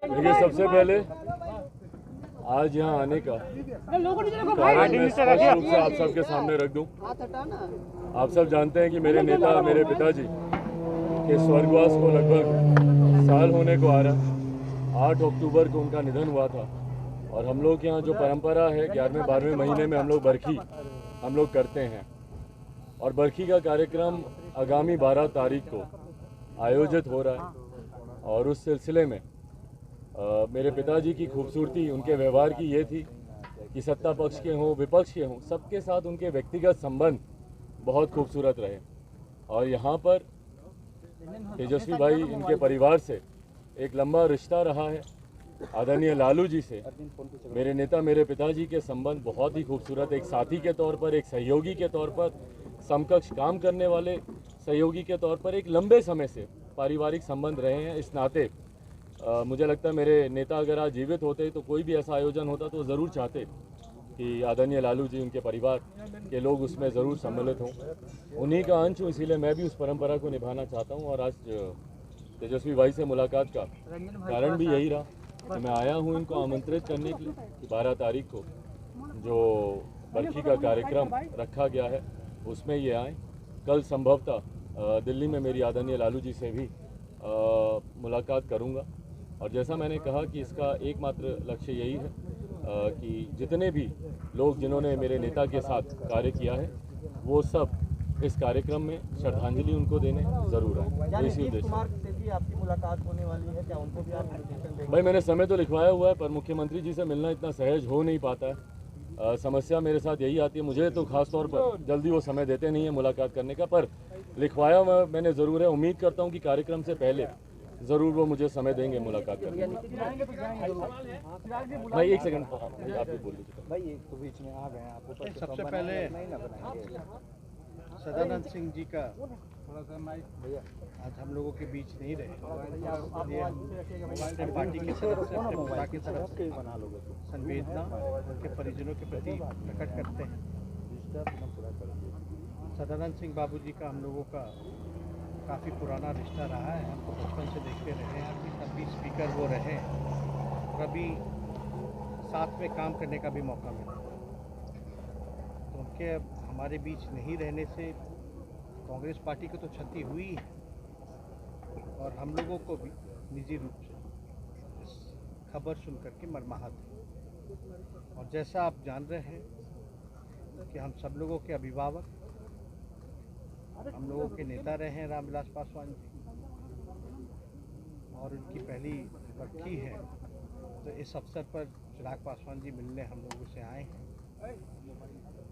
देखिए, सबसे पहले आज यहाँ आने का कारण मैं स्पष्ट रूप से आप सबके सामने रख दूं। आप सब जानते हैं कि मेरे नेता, मेरे पिताजी के स्वर्गवास को लगभग साल होने को आ रहा। 8 अक्टूबर को उनका निधन हुआ था और हम लोग के यहाँ जो परंपरा है 11वें-12वें महीने में हम लोग बरखी करते हैं और बरखी का कार्यक्रम आगामी 12 तारीख को आयोजित हो रहा है। और उस सिलसिले में मेरे पिताजी की खूबसूरती उनके व्यवहार की ये थी कि सत्ता पक्ष के हों, विपक्ष के हों, सबके साथ उनके व्यक्तिगत संबंध बहुत खूबसूरत रहे। और यहाँ पर तेजस्वी भाई, इनके परिवार से एक लंबा रिश्ता रहा है। आदरणीय लालू जी से मेरे नेता, मेरे पिताजी के संबंध बहुत ही खूबसूरत, एक साथी के तौर पर, एक सहयोगी के तौर पर, समकक्ष काम करने वाले सहयोगी के तौर पर एक लंबे समय से पारिवारिक संबंध रहे हैं। इस नाते मुझे लगता है मेरे नेता अगर आज जीवित होते तो कोई भी ऐसा आयोजन होता तो ज़रूर चाहते कि आदरणीय लालू जी, उनके परिवार के लोग उसमें ज़रूर सम्मिलित हों। उन्हीं का अंश हूँ, इसीलिए मैं भी उस परंपरा को निभाना चाहता हूँ। और आज तेजस्वी भाई से मुलाकात का कारण भी यही रहा कि मैं आया हूँ इनको आमंत्रित करने के लिए कि 12 तारीख को जो बरखी का कार्यक्रम रखा गया है उसमें ये आएँ। कल संभवतः दिल्ली में मेरी आदरणीय लालू जी से भी मुलाकात करूँगा। और जैसा मैंने कहा कि इसका एकमात्र लक्ष्य यही है कि जितने भी लोग जिन्होंने मेरे नेता के साथ कार्य किया है वो सब इस कार्यक्रम में श्रद्धांजलि उनको देने ज़रूर आए। इसी उद्देश्य से भी आपकी मुलाकात होने वाली है, क्या उनको भी आप इन्विटेशन देंगे? भाई, मैंने समय तो लिखवाया हुआ है पर मुख्यमंत्री जी से मिलना इतना सहज हो नहीं पाता है। समस्या मेरे साथ यही आती है, मुझे तो खास तौर पर जल्दी वो समय देते नहीं है मुलाकात करने का, पर लिखवाया मैंने ज़रूर है। उम्मीद करता हूँ कि कार्यक्रम से पहले ज़रूर वो मुझे समय देंगे मुलाकात करने में। भाई एक सेकंड, आप भी बोल लीजिए भाई, एक तो बीच में आ गए आप। सबसे पहले सदानंद सिंह जी का थोड़ा सा भैया आज हम लोगों के बीच नहीं रहे, अपने पार्टी की तरफ से, अपने पिता की तरफ से संवेदना उनके परिजनों के प्रति प्रकट करते हैं। सदानंद सिंह बाबू जी का हम लोगों का काफ़ी पुराना रिश्ता रहा है। हम तो बचपन से देखते रहे हैं कि कभी स्पीकर वो रहे, कभी साथ में काम करने का भी मौका मिला। तो उनके हमारे बीच नहीं रहने से कांग्रेस पार्टी को तो क्षति हुई है और हम लोगों को भी निजी रूप से इस खबर सुन करके मर्माहत है। और जैसा आप जान रहे हैं कि हम सब लोगों के अभिभावक, हम लोगों के नेता रहे हैं रामविलास पासवान जी, और उनकी पहली बरखी है तो इस अवसर पर चिराग पासवान जी मिलने हम लोगों से आए हैं।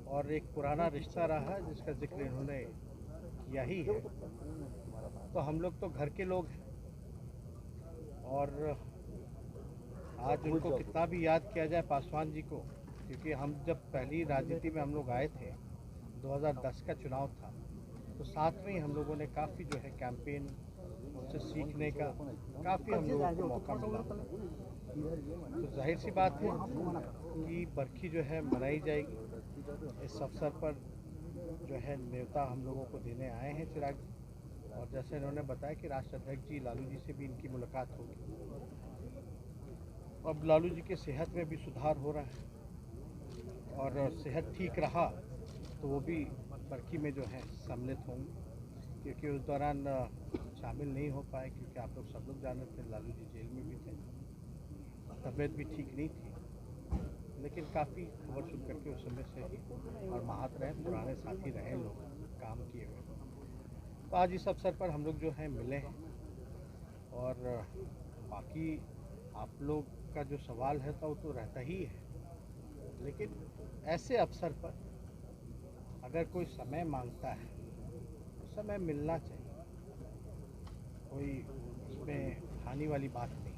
और एक पुराना रिश्ता रहा है जिसका जिक्र इन्होंने किया ही है। तो हम लोग तो घर के लोग हैं और आज उनको कितना भी याद किया जाए पासवान जी को, क्योंकि हम जब पहली राजनीति में हम लोग आए थे, 2010 का चुनाव था, तो साथ में ही हम लोगों ने काफ़ी जो है कैंपेन, उनसे सीखने का काफ़ी हम लोगों को मौका मिला। तो जाहिर सी बात है कि बरखी जो है मनाई जाएगी। इस अवसर पर जो है न्योता हम लोगों को देने आए हैं चिराग जी, और जैसे इन्होंने बताया कि राष्ट्र अध्यक्ष जी लालू जी से भी इनकी मुलाकात होगी। अब लालू जी के सेहत में भी सुधार हो रहा है और सेहत ठीक रहा तो वो भी बरखी में जो है सम्मिलित होंगे, क्योंकि उस दौरान शामिल नहीं हो पाए क्योंकि आप लोग सब लोग जानते थे लालू जी जेल में भी थे, तबीयत भी ठीक नहीं थी। लेकिन काफ़ी खबर सुन करके उस समय से ही और महात रहे, पुराने साथी रहे लोग, काम किए हुए। तो आज इस अवसर पर हम लोग जो है मिले हैं। और बाकी आप लोग का जो सवाल है तो वो तो रहता ही है, लेकिन ऐसे अवसर पर अगर कोई समय मांगता है तो समय मिलना चाहिए, कोई इसमें हानि वाली बात नहीं।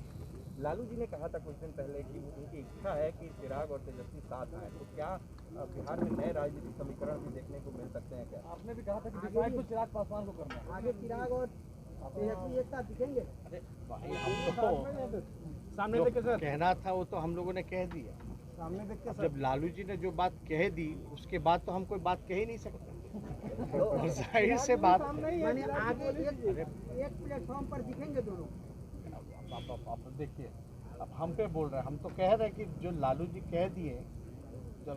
लालू जी ने कहा था कुछ दिन पहले कि उनकी इच्छा है कि चिराग और तेजस्वी साथ आए, तो क्या बिहार में नए राजनीतिक समीकरण भी देखने को मिल सकते हैं? क्या आपने भी कहा था कि डिसाइड तो चिराग पासवान को करना है, आगे चिराग और तेजस्वी एक साथ दिखेंगे? अरे भाई, हम तो सामने देख के कहना था वो तो हम लोगों ने कह दिया सामने देख के। जब लालू जी ने जो बात कह दी उसके बाद तो हम कोई बात कह ही नहीं सकते। जाहिर से बात आगे एक प्लेटफॉर्म पर दिखेंगे दोनों। आप देखिए, हम पे बोल रहे हैं। हम तो कह रहे हैं कि जो लालू जी कह दिए,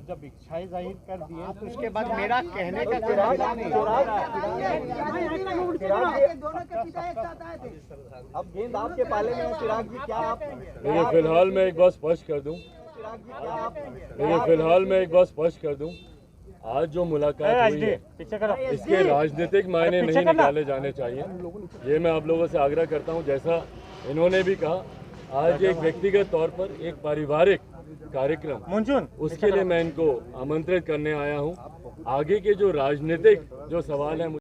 जब इच्छाएं जाहिर कर दिए तो उसके बाद मेरा कहने का कोई मतलब नहीं। अब गेंद आपके पाले में है चिराग जी, क्या आप देखिए फिलहाल मैं एक बात स्पष्ट कर दूं, चिराग जी क्या आप देखिए फिलहाल मैं एक बात स्पष्ट कर दूं, आज जो मुलाकात हुई है इसके राजनीतिक मायने नहीं निकाले जाने चाहिए। ये मैं आप लोगों से आग्रह करता हूं। जैसा इन्होंने भी कहा, आज एक व्यक्तिगत तौर पर एक पारिवारिक कार्यक्रम, उसके लिए मैं इनको आमंत्रित करने आया हूं। आगे के जो राजनीतिक जो सवाल है